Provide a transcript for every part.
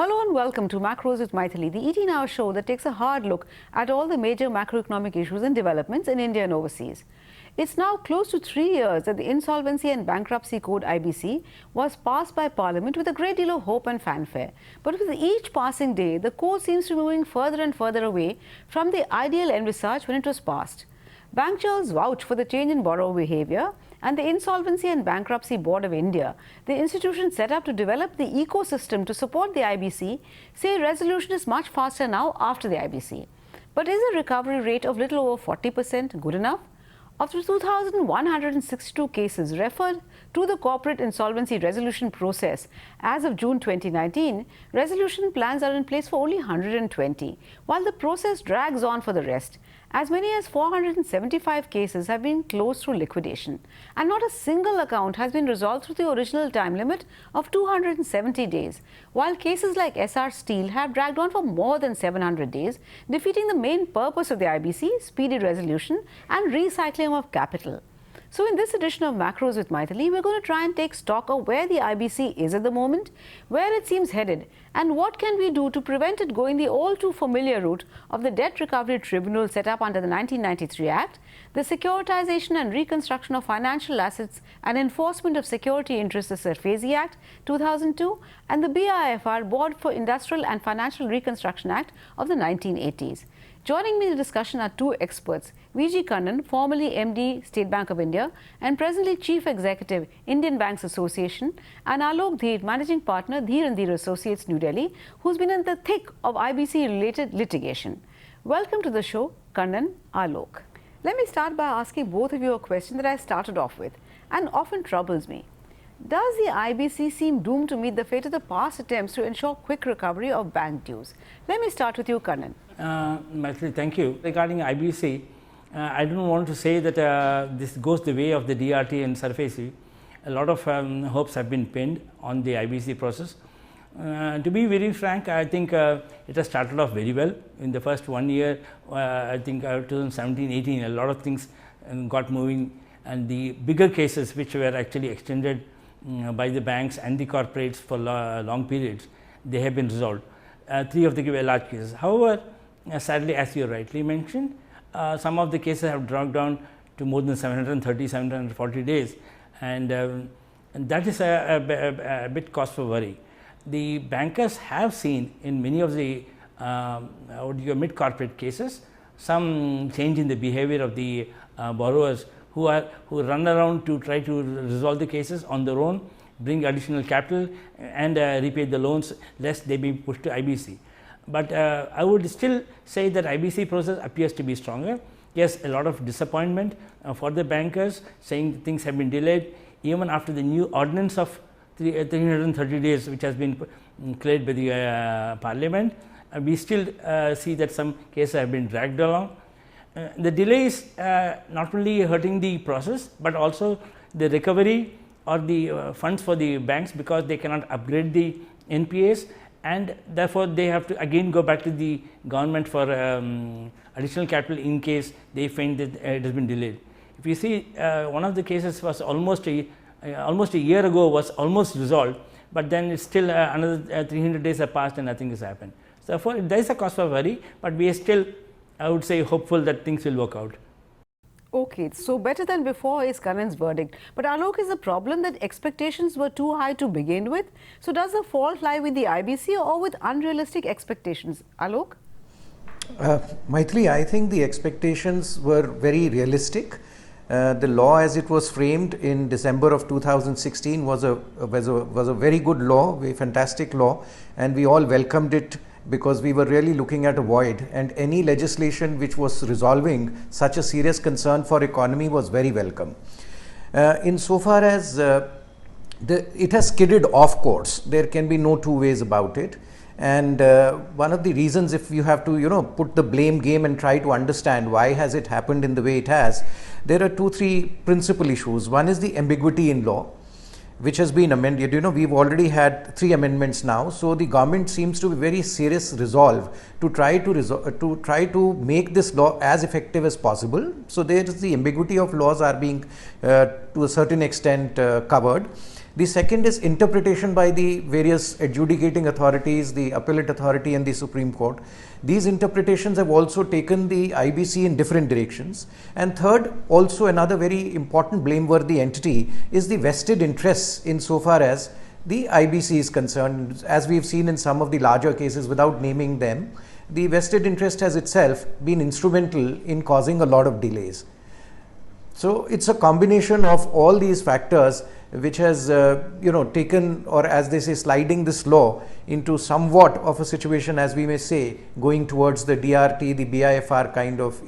Hello and welcome to Macros with Mythili, the 18-hour show that takes a hard look at all the major macroeconomic issues and developments in India and overseas. It's now close to 3 years that the Insolvency and Bankruptcy Code IBC was passed by Parliament with a great deal of hope and fanfare. But with each passing day, the code seems to be moving further and further away from the ideal envisaged when it was passed. Bankers vouch for the change in borrower behavior, and the Insolvency and Bankruptcy Board of India, the institution set up to develop the ecosystem to support the IBC, say resolution is much faster now after the IBC. But is a recovery rate of little over 40% good enough? Of the 2,162 cases referred to the corporate insolvency resolution process as of June 2019, resolution plans are in place for only 120, while the process drags on for the rest. As many as 475 cases have been closed through liquidation, and not a single account has been resolved through the original time limit of 270 days, while cases like SR Steel have dragged on for more than 700 days, defeating the main purpose of the IBC, speedy resolution and recycling of capital. So in this edition of Macros with Mythili, we're going to try and take stock of where the IBC is at the moment, where it seems headed, and what can we do to prevent it going the all too familiar route of the Debt Recovery Tribunal set up under the 1993 Act, the Securitisation and Reconstruction of Financial Assets and Enforcement of Security Interests, the SARFAESI Act 2002, and the BIFR, Board for Industrial and Financial Reconstruction Act of the 1980s. Joining me in the discussion are two experts, V.G. Kannan, formerly MD, State Bank of India, and presently Chief Executive, Indian Banks Association, and Alok Dheer, Managing Partner, Dheer & Dheer Associates, New Delhi, who's been in the thick of IBC-related litigation. Welcome to the show, Kannan, Alok. Let me start by asking both of you a question that I started off with, and often troubles me. Does the IBC seem doomed to meet the fate of the past attempts to ensure quick recovery of bank dues? Let me start with you, Kannan. Mythili, thank you. Regarding IBC, I don't want to say that this goes the way of the DRT and SARFAESI. A lot of hopes have been pinned on the IBC process. To be very frank, I think it has started off very well. In the first 1 year, I think 2017-18, a lot of things got moving, and the bigger cases which were actually extended by the banks and the corporates for long periods, they have been resolved. 3 of the large cases. However, sadly, as you rightly mentioned, some of the cases have dragged down to more than 730, 740 days, and that is a bit cause for worry. The bankers have seen in many of the mid-corporate cases some change in the behavior of the borrowers who run around to try to resolve the cases on their own, bring additional capital and repay the loans lest they be pushed to IBC. But I would still say that IBC process appears to be stronger. Yes, a lot of disappointment for the bankers, saying things have been delayed even after the new ordinance of 330 days which has been cleared by the Parliament. We still see that some cases have been dragged along. The delay is not only hurting the process, but also the recovery or the funds for the banks, because they cannot upgrade the NPAs, and therefore they have to again go back to the government for additional capital in case they find that it has been delayed. If you see, one of the cases was almost a year ago, was almost resolved, but then it's still another 300 days have passed and nothing has happened. So therefore, there is a cause for worry, but we are still, I would say, hopeful that things will work out. Okay, so better than before is Kannan's verdict. But Alok, is the problem that expectations were too high to begin with? So does the fault lie with the IBC or with unrealistic expectations? Alok? Mythili, I think the expectations were very realistic. The law as it was framed in December of 2016 was a very good law, a fantastic law, and we all welcomed it because we were really looking at a void, and any legislation which was resolving such a serious concern for economy was very welcome. Insofar as it has skidded off course, there can be no two ways about it. And one of the reasons, if you have to put the blame game and try to understand why has it happened in the way it has, there are 2-3 principal issues. One is the ambiguity in law, which has been amended. We've already had 3 amendments now, so the government seems to be very serious resolve to try to make this law as effective as possible. So there is the ambiguity of laws are being to a certain extent covered. The second is interpretation by the various adjudicating authorities, the appellate authority and the Supreme Court. These interpretations have also taken the IBC in different directions. And third, also another very important blameworthy entity is the vested interests insofar as the IBC is concerned. As we've seen in some of the larger cases, without naming them, the vested interest has itself been instrumental in causing a lot of delays. So it's a combination of all these factors which has taken, or as they say, sliding this law into somewhat of a situation, as we may say, going towards the DRT, the BIFR kind of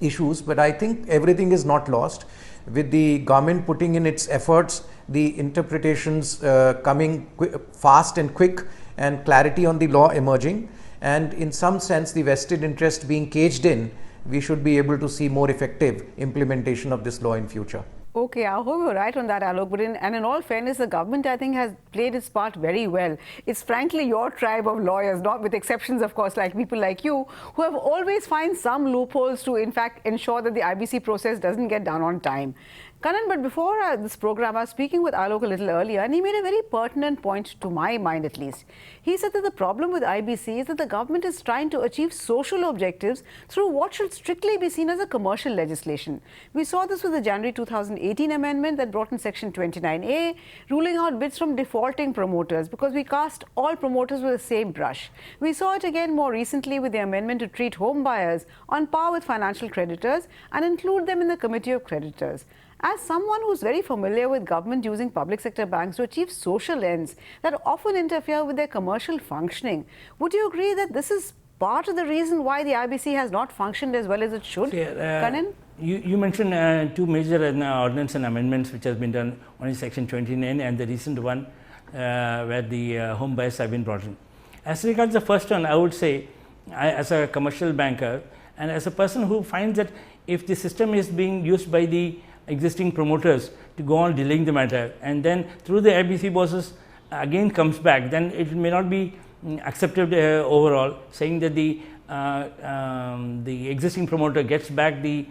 issues. But I think everything is not lost. With the government putting in its efforts, the interpretations coming fast and quick, and clarity on the law emerging, and in some sense the vested interest being caged in, we should be able to see more effective implementation of this law in future. Okay, I hope you're right on that, Alok. But in all fairness, the government, I think, has played its part very well. It's frankly your tribe of lawyers, not with exceptions, of course, like people like you, who have always find some loopholes to, in fact, ensure that the IBC process doesn't get done on time. Kanan, but before this program, I was speaking with Alok a little earlier, and he made a very pertinent point, to my mind at least. He said that the problem with IBC is that the government is trying to achieve social objectives through what should strictly be seen as a commercial legislation. We saw this with the January 2018 amendment that brought in Section 29A, ruling out bids from defaulting promoters because we cast all promoters with the same brush. We saw it again more recently with the amendment to treat home buyers on par with financial creditors and include them in the committee of creditors. As someone who's very familiar with government using public sector banks to achieve social ends that often interfere with their commercial functioning, would you agree that this is part of the reason why the IBC has not functioned as well as it should? Kanan? You mentioned two major ordinance and amendments which has been done. One is Section 29 and the recent one where the home buyers have been brought in. As regards the first one, I would say, as a commercial banker and as a person who finds that if the system is being used by the existing promoters to go on delaying the matter, and then through the IBC process again comes back, then it may not be accepted overall, saying that the existing promoter gets back the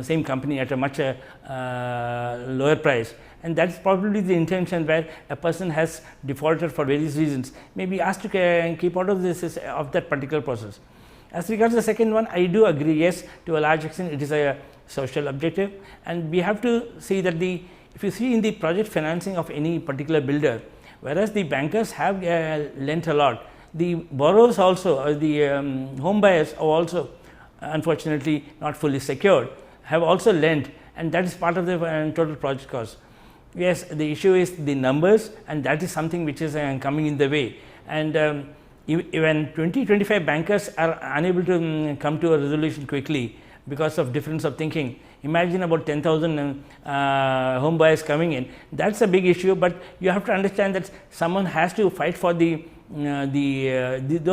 same company at a much lower price, and that is probably the intention where a person has defaulted for various reasons, may be asked to keep out of this of that particular process. As regards the second one, I do agree, yes, to a large extent it is a social objective, and we have to see that if you see in the project financing of any particular builder, whereas the bankers have lent a lot, the borrowers also, or the home buyers are also unfortunately not fully secured, have also lent, and that is part of the total project cost. Yes, the issue is the numbers, and that is something which is coming in the way, and even 20-25 bankers are unable to come to a resolution quickly because of difference of thinking. Imagine about 10,000 home buyers coming in. That's a big issue, but you have to understand that someone has to fight for those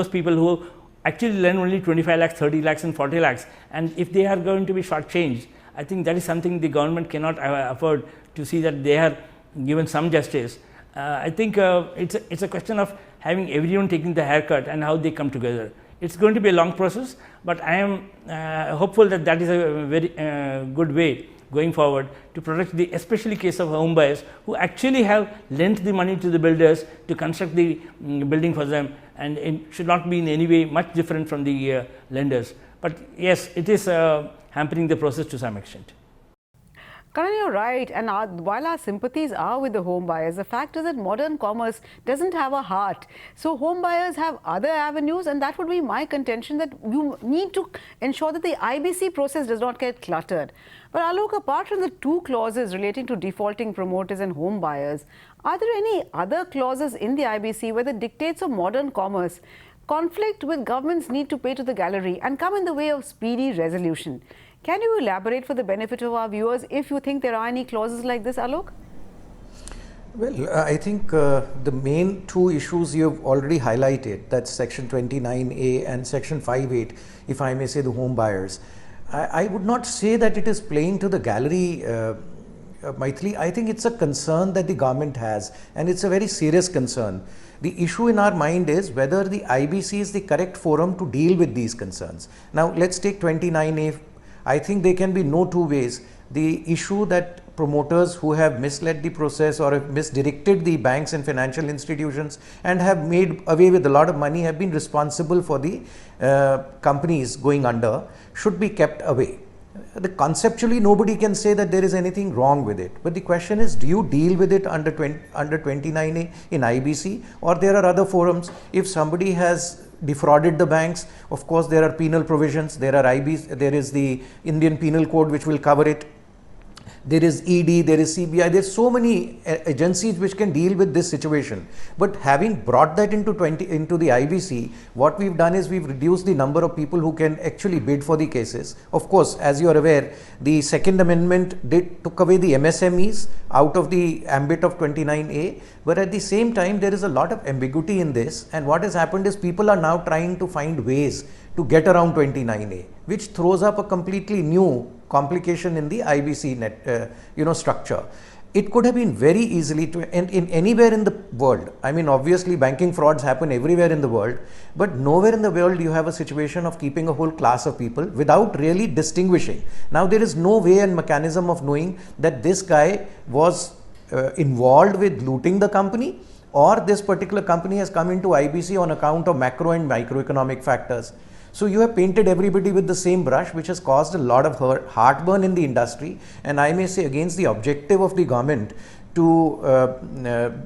people who actually lend only 25 lakhs, 30 lakhs and 40 lakhs, and if they are going to be shortchanged, I think that is something the government cannot afford, to see that they are given some justice. I think it's a question of having everyone taking the haircut and how they come together. It's going to be a long process, but I am hopeful that that is a very good way going forward to protect the especially case of home buyers who actually have lent the money to the builders to construct the building for them, and it should not be in any way much different from the lenders. But yes, it is hampering the process to some extent. Karan, you're right, and while our sympathies are with the home buyers, the fact is that modern commerce doesn't have a heart. So home buyers have other avenues, and that would be my contention, that you need to ensure that the IBC process does not get cluttered. But Alok, apart from the two clauses relating to defaulting promoters and home buyers, are there any other clauses in the IBC where the dictates of modern commerce conflict with government's need to pay to the gallery and come in the way of speedy resolution? Can you elaborate for the benefit of our viewers if you think there are any clauses like this, Alok? Well, I think the main two issues you have already highlighted, that's Section 29A and Section 5.8, if I may say, the home buyers. I would not say that it is playing to the gallery, Mythili. I think it's a concern that the government has, and it's a very serious concern. The issue in our mind is whether the IBC is the correct forum to deal with these concerns. Now, let's take 29A. I think there can be no two ways. The issue that promoters who have misled the process or have misdirected the banks and financial institutions and have made away with a lot of money have been responsible for the companies going under should be kept away. Conceptually, nobody can say that there is anything wrong with it, but the question is, do you deal with it under 29A in IBC, or there are other forums? If somebody has defrauded the banks, of course there are penal provisions, there are IBC, there is the Indian Penal Code which will cover it. There is ED, there is CBI, there are so many agencies which can deal with this situation. But having brought that into the IBC, what we've done is we've reduced the number of people who can actually bid for the cases. Of course, as you are aware, the Second Amendment took away the MSMEs out of the ambit of 29A, but at the same time there is a lot of ambiguity in this, and what has happened is people are now trying to find ways to get around 29A, which throws up a completely new complication in the IBC structure. It could have been very easily in anywhere in the world. I mean, obviously banking frauds happen everywhere in the world, but nowhere in the world you have a situation of keeping a whole class of people without really distinguishing. Now there is no way and mechanism of knowing that this guy was involved with looting the company, or this particular company has come into IBC on account of macro and microeconomic factors. So you have painted everybody with the same brush, which has caused a lot of heartburn in the industry, and I may say against the objective of the government to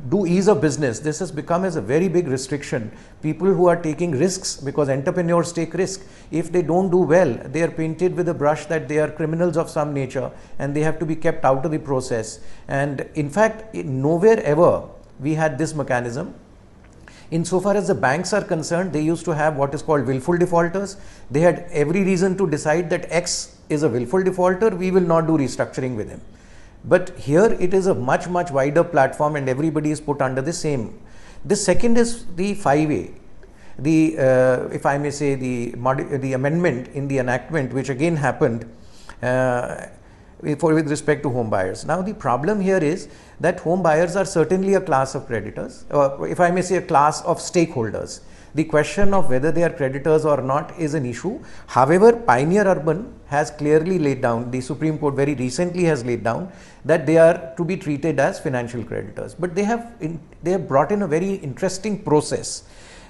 do ease of business. This has become as a very big restriction. People who are taking risks, because entrepreneurs take risk, if they don't do well, they are painted with a brush that they are criminals of some nature and they have to be kept out of the process. And in fact, nowhere ever we had this mechanism. Insofar as the banks are concerned, they used to have what is called willful defaulters. They had every reason to decide that X is a willful defaulter, we will not do restructuring with him. But here it is a much wider platform and everybody is put under the same. The second is the 5A. If I may say, the amendment in the enactment which again happened with respect to home buyers. Now the problem here is that home buyers are certainly a class of creditors, or if I may say a class of stakeholders. The question of whether they are creditors or not is an issue. However, Pioneer Urban has clearly laid down, the Supreme Court very recently has laid down, that they are to be treated as financial creditors. But they have brought in a very interesting process.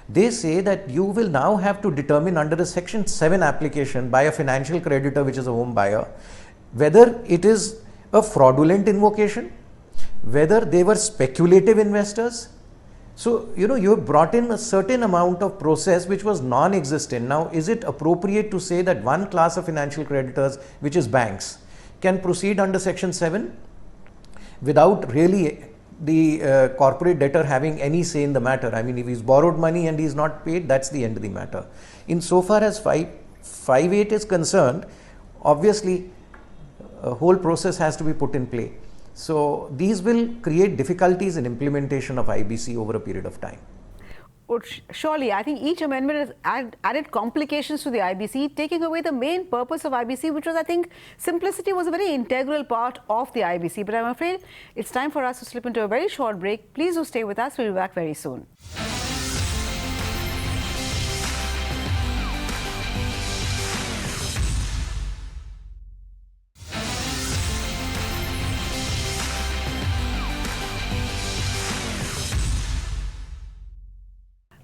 They say that you will now have to determine under a Section 7 application by a financial creditor, which is a home buyer, whether it is a fraudulent invocation, whether they were speculative investors. So, you have brought in a certain amount of process which was non-existent. Now, is it appropriate to say that one class of financial creditors, which is banks, can proceed under Section 7 without really the corporate debtor having any say in the matter? I mean, if he's borrowed money and he's not paid, that's the end of the matter. Insofar as 5.8 is concerned, obviously, a whole process has to be put in play. So these will create difficulties in implementation of IBC over a period of time. Well, surely, I think each amendment has added complications to the IBC, taking away the main purpose of IBC, which was, I think, simplicity was a very integral part of the IBC. But I'm afraid it's time for us to slip into a very short break. Please do stay with us. We'll be back very soon.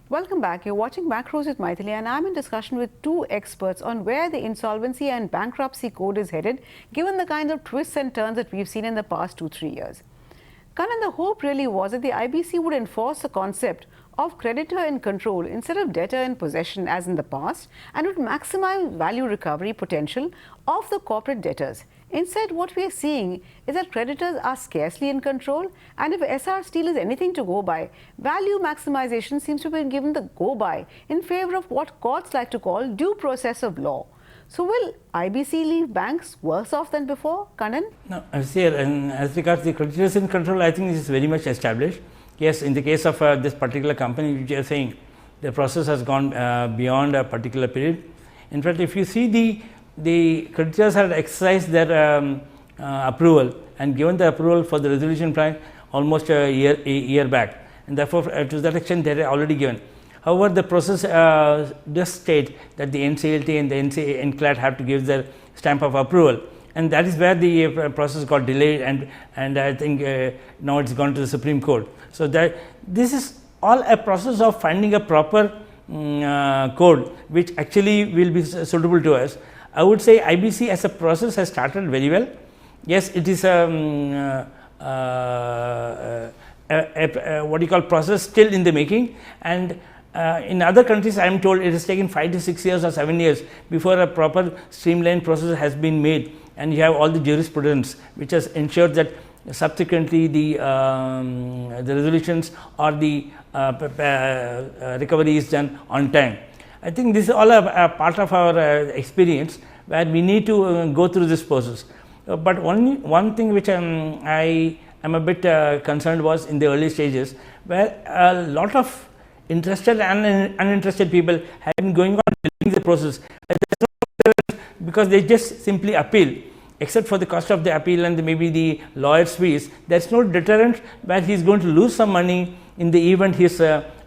Welcome back. You're watching Macros with Mythili, and I'm in discussion with two experts on where the Insolvency and Bankruptcy Code is headed, given the kind of twists and turns that we've seen in the past 2-3 years. Kannan, the hope really was that the IBC would enforce the concept of creditor in control instead of debtor in possession as in the past, and would maximize value recovery potential of the corporate debtors. Instead, what we are seeing is that creditors are scarcely in control, and if SR Steel is anything to go by, value maximization seems to have been given the go-by in favor of what courts like to call due process of law. So will IBC leave banks worse off than before, Kannan? No, as regards the creditors in control, I think this is very much established. Yes, in the case of this particular company which you are saying, the process has gone beyond a particular period. In fact, if you see the creditors had exercised their approval and given the approval for the resolution plan almost a year back, and therefore to that extent they are already given. However, the process does state that the NCLT and the NCLAT have to give their stamp of approval, and that is where the process got delayed, and I think now it's gone to the Supreme Court. So that this is all a process of finding a proper code which actually will be suitable to us. I would say IBC as a process has started very well. Yes, it is a what you call process still in the making, and in other countries I am told it has taken 5 to 6 years or 7 years before a proper streamlined process has been made, and you have all the jurisprudence which has ensured that subsequently the resolutions or the recovery is done on time. I think this is all a part of our experience where we need to go through this process. But one thing which I am a bit concerned was in the early stages, where a lot of interested and uninterested people have been going on delaying the process because they just simply appeal. Except for the cost of the appeal and maybe the lawyer's fees, there is no deterrent where he is going to lose some money in the event his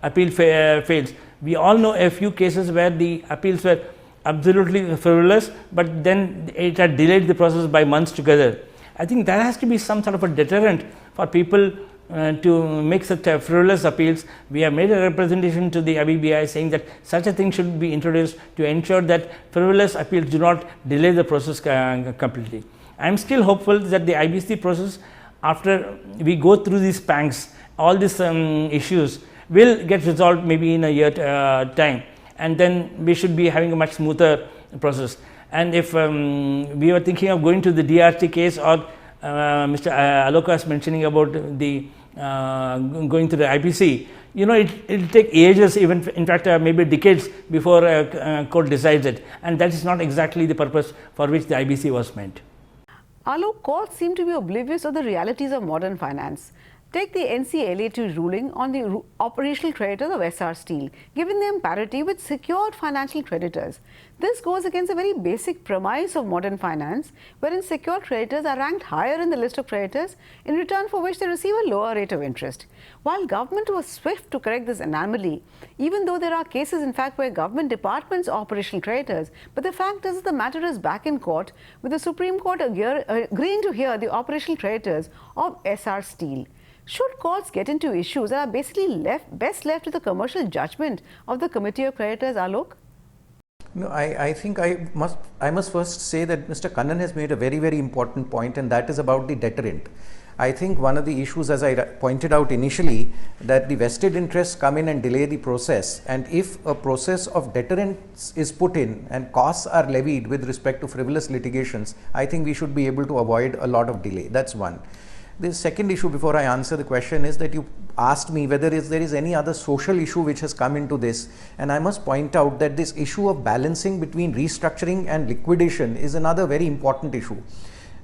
appeal fails. We all know a few cases where the appeals were absolutely frivolous, but then it had delayed the process by months together. I think there has to be some sort of a deterrent for people to make such frivolous appeals. We have made a representation to the IBBI saying that such a thing should be introduced to ensure that frivolous appeals do not delay the process completely. I am still hopeful that the IBC process, after we go through these pangs, all these issues will get resolved maybe in a year time, and then we should be having a much smoother process. And if we were thinking of going to the DRT case, or Mr. Aloka is mentioning about the going to the IBC, you know, it will take ages, even in fact maybe decades before a court decides it, and that is not exactly the purpose for which the IBC was meant. Alok, courts seem to be oblivious of the realities of modern finance. Take the NCLAT ruling on the operational creditors of Essar Steel, giving them parity with secured financial creditors. This goes against a very basic premise of modern finance, wherein secured creditors are ranked higher in the list of creditors, in return for which they receive a lower rate of interest. While government was swift to correct this anomaly, even though there are cases in fact where government departments are operational creditors, but the fact is the matter is back in court, with the Supreme Court agreeing to hear the operational creditors of Essar Steel. Should courts get into issues that are basically best left to the commercial judgment of the Committee of Creditors, Alok? No, I think I must first say that Mr. Kannan has made a very, very important point, and that is about the deterrent. I think one of the issues, as I pointed out initially, that the vested interests come in and delay the process, and if a process of deterrence is put in and costs are levied with respect to frivolous litigations, I think we should be able to avoid a lot of delay. That's one. The second issue, before I answer the question, is that you asked me whether there is any other social issue which has come into this, and I must point out that this issue of balancing between restructuring and liquidation is another very important issue.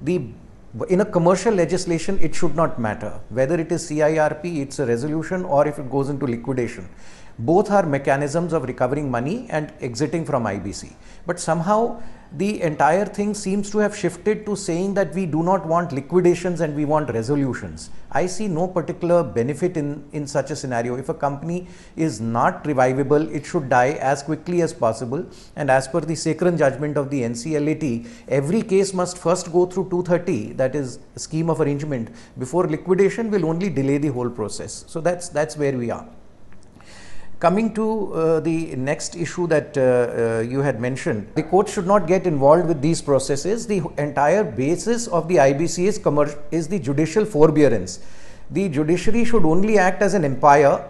In a commercial legislation, it should not matter whether it is CIRP, it's a resolution, or if it goes into liquidation. Both are mechanisms of recovering money and exiting from IBC. But somehow the entire thing seems to have shifted to saying that we do not want liquidations and we want resolutions. I see no particular benefit in such a scenario. If a company is not revivable, it should die as quickly as possible. And as per the Second judgment of the NCLAT, every case must first go through 230, that is a scheme of arrangement, before liquidation will only delay the whole process. So that's where we are. Coming to the next issue that you had mentioned, the court should not get involved with these processes. The entire basis of the IBC is the judicial forbearance. The judiciary should only act as an umpire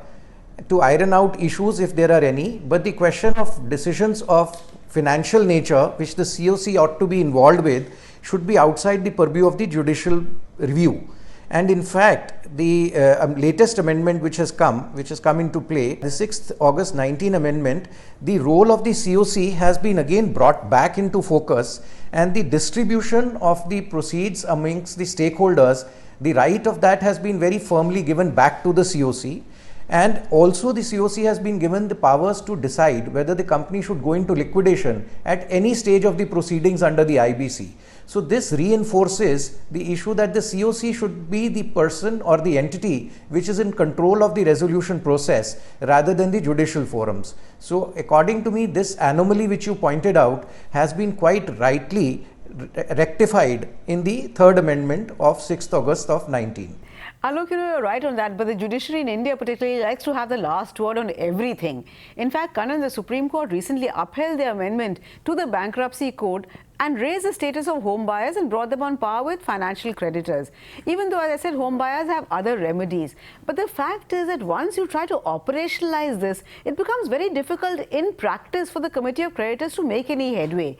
to iron out issues if there are any, but the question of decisions of financial nature, which the COC ought to be involved with, should be outside the purview of the judicial review. And in fact, the latest amendment which has come into play, the 6th August 19 amendment, the role of the COC has been again brought back into focus, and the distribution of the proceeds amongst the stakeholders, the right of that has been very firmly given back to the COC. And also the COC has been given the powers to decide whether the company should go into liquidation at any stage of the proceedings under the IBC. So this reinforces the issue that the COC should be the person or the entity which is in control of the resolution process rather than the judicial forums. So according to me, this anomaly which you pointed out has been quite rightly rectified in the third amendment of 6th August of 19. Alok, you're right on that, but the judiciary in India particularly likes to have the last word on everything. In fact, Kannan, the Supreme Court recently upheld the amendment to the bankruptcy code and raised the status of home buyers and brought them on par with financial creditors. Even though, as I said, home buyers have other remedies. But the fact is that once you try to operationalize this, it becomes very difficult in practice for the Committee of Creditors to make any headway.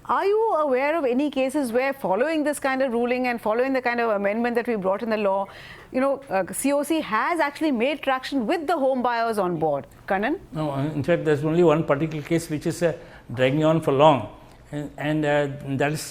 Are you aware of any cases where, following this kind of ruling and following the kind of amendment that we brought in the law, COC has actually made traction with the home buyers on board? Kannan? No, in fact, there's only one particular case which is dragging on for long, and that's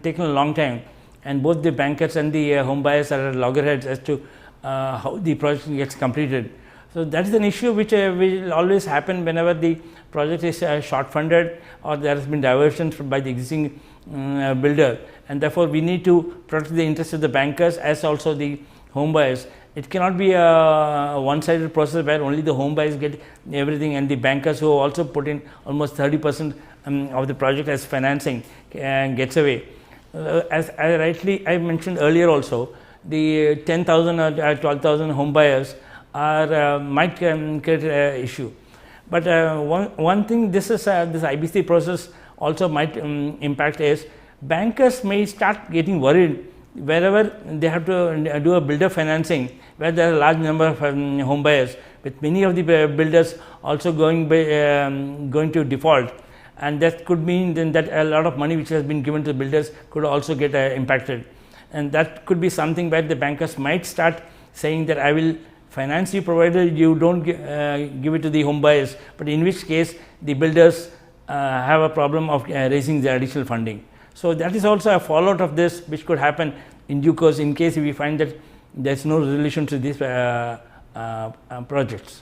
taken a long time. And both the bankers and the home buyers are at loggerheads as to how the project gets completed. So that is an issue which will always happen whenever the project is short funded or there has been diversion by the existing builder, and therefore we need to protect the interests of the bankers as also the home buyers. It cannot be a one-sided process where only the home buyers get everything and the bankers who also put in almost 30% of the project as financing gets away. As I mentioned earlier also, the 10,000 or 12,000 home buyers might create an issue. But one thing this IBC process also might impact is bankers may start getting worried wherever they have to do a builder financing where there are a large number of home buyers, with many of the builders also going to default, and that could mean then that a lot of money which has been given to the builders could also get impacted, and that could be something where the bankers might start saying that I will finance you provided you don't give it to the home buyers, but in which case the builders have a problem of raising the additional funding. So that is also a fallout of this which could happen in due course in case we find that there is no resolution to these projects.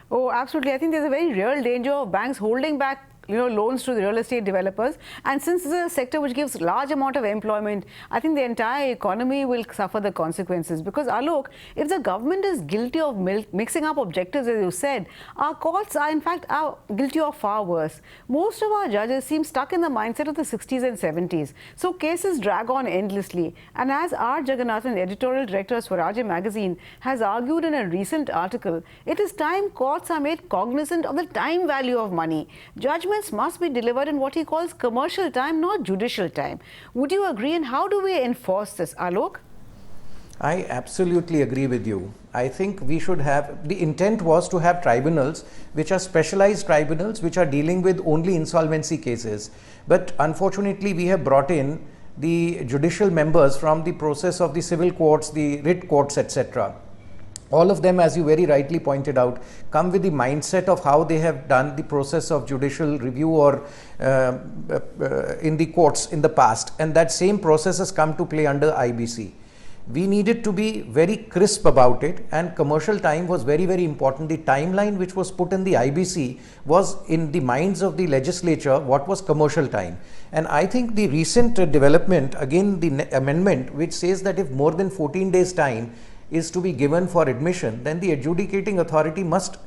Oh, absolutely. I think there's a very real danger of banks holding back loans to the real estate developers, and since this is a sector which gives large amount of employment, I think the entire economy will suffer the consequences. Because Alok, if the government is guilty of mixing up objectives, as you said, our courts are in fact guilty of far worse. Most of our judges seem stuck in the mindset of the 60s and 70s, so cases drag on endlessly. And as R. Jagannathan, editorial director of Swarajya magazine, has argued in a recent article, it is time courts are made cognizant of the time value of money. Judgments must be delivered in what he calls commercial time, not judicial time. Would you agree, and how do we enforce this, Alok? I absolutely agree with you. I think we should have, the intent was to have tribunals which are specialized tribunals which are dealing with only insolvency cases. But unfortunately, we have brought in the judicial members from the process of the civil courts, the writ courts, etc. All of them, as you very rightly pointed out, come with the mindset of how they have done the process of judicial review or in the courts in the past, and that same process has come to play under IBC. We needed to be very crisp about it, and commercial time was very, very important. The timeline which was put in the IBC was in the minds of the legislature what was commercial time. And I think the recent development, again the amendment which says that if more than 14 days time is to be given for admission, then the adjudicating authority must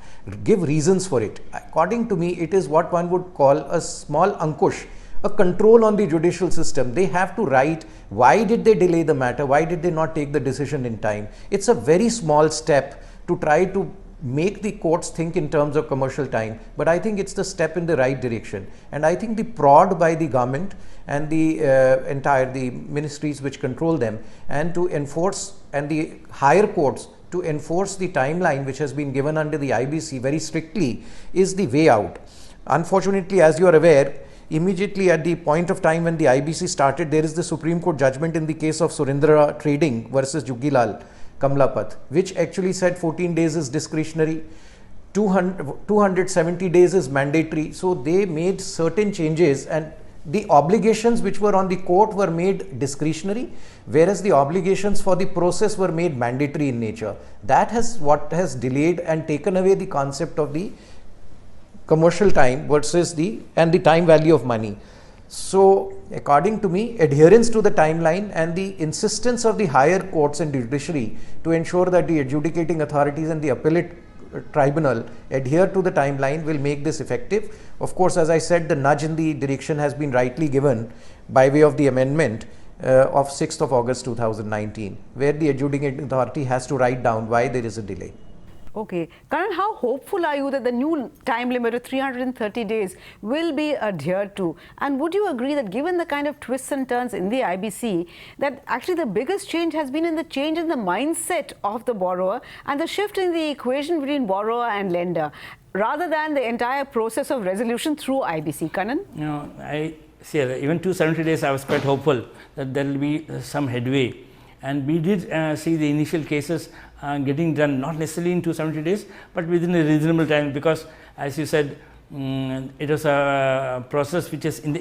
give reasons for it. According to me, it is what one would call a small ankush, a control on the judicial system. They have to write why did they delay the matter, why did they not take the decision in time. It's a very small step to try to make the courts think in terms of commercial time, but I think it's the step in the right direction. And I think the prod by the government and the the ministries which control them, and to enforce, and the higher courts to enforce the timeline which has been given under the IBC very strictly, is the way out. Unfortunately, as you are aware, immediately at the point of time when the IBC started, there is the Supreme Court judgment in the case of Surendra Trading versus Jugilal Kamlapath, which actually said 14 days is discretionary, 270 days is mandatory. So they made certain changes, and the obligations which were on the court were made discretionary, whereas the obligations for the process were made mandatory in nature. That has what has delayed and taken away the concept of the commercial time versus the time value of money. So according to me, adherence to the timeline and the insistence of the higher courts and judiciary to ensure that the adjudicating authorities and the appellate tribunal adhere to the timeline will make this effective. Of course, as I said, the nudge in the direction has been rightly given by way of the amendment of 6th of August 2019, where the adjudicating authority has to write down why there is a delay. Okay. Karan, how hopeful are you that the new time limit of 330 days will be adhered to? And would you agree that given the kind of twists and turns in the IBC, that actually the biggest change has been in the change in the mindset of the borrower and the shift in the equation between borrower and lender, rather than the entire process of resolution through IBC? Karan? I see, even 270 days I was quite hopeful that there will be some headway. And we did see the initial cases getting done, not necessarily in 270 days, but within a reasonable time, because as you said, it was a process which is in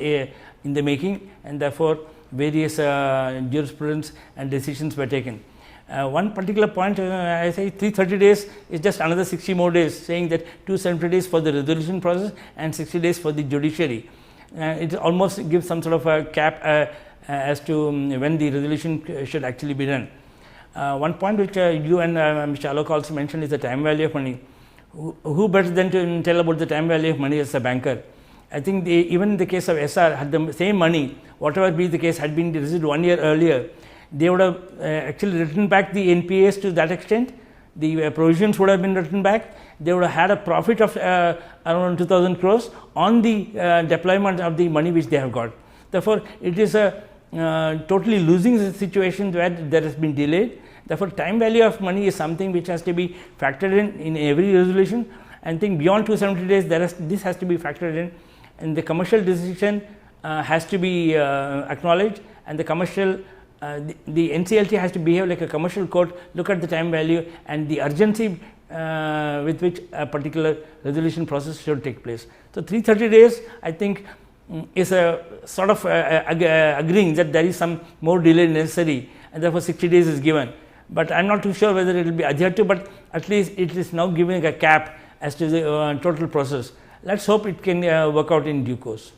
the making, and therefore various jurisprudence and decisions were taken. One particular point, I say 330 days is just another 60 more days, saying that 270 days for the resolution process and 60 days for the judiciary. It almost gives some sort of a cap as to when the resolution should actually be done. One point which you and Mr. Alok also mentioned is the time value of money. Who better than to tell about the time value of money as a banker? I think even in the case of SR, had the same money, whatever be the case, had been received 1 year earlier, they would have actually written back the NPAs to that extent. The provisions would have been written back. They would have had a profit of around 2,000 crores on the deployment of the money which they have got. Therefore, it is a totally losing situation where there has been delayed. Therefore, time value of money is something which has to be factored in every resolution. And think beyond 270 days, this has to be factored in, and the commercial decision has to be acknowledged, and the commercial the NCLT has to behave like a commercial court, look at the time value and the urgency with which a particular resolution process should take place. So, 330 days I think is a sort of agreeing that there is some more delay necessary, and therefore 60 days is given. But I am not too sure whether it will be adhered to, but at least it is now giving a cap as to the total process. Let us hope it can work out in due course.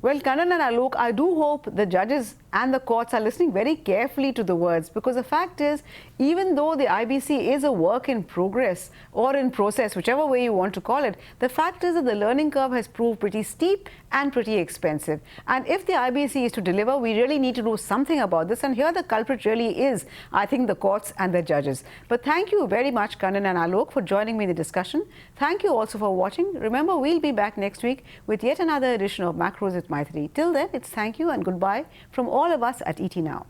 Well, Karan and Alok, I do hope the judges and the courts are listening very carefully to the words, because the fact is, even though the IBC is a work in progress or in process, whichever way you want to call it, the fact is that the learning curve has proved pretty steep and pretty expensive. And if the IBC is to deliver, we really need to do something about this. And here the culprit really is, I think, the courts and the judges. But thank you very much, Karan and Alok, for joining me in the discussion. Thank you also for watching. Remember, we'll be back next week with yet another edition of Macros with Mythili. Till then, it's thank you and goodbye from all of us at ET Now.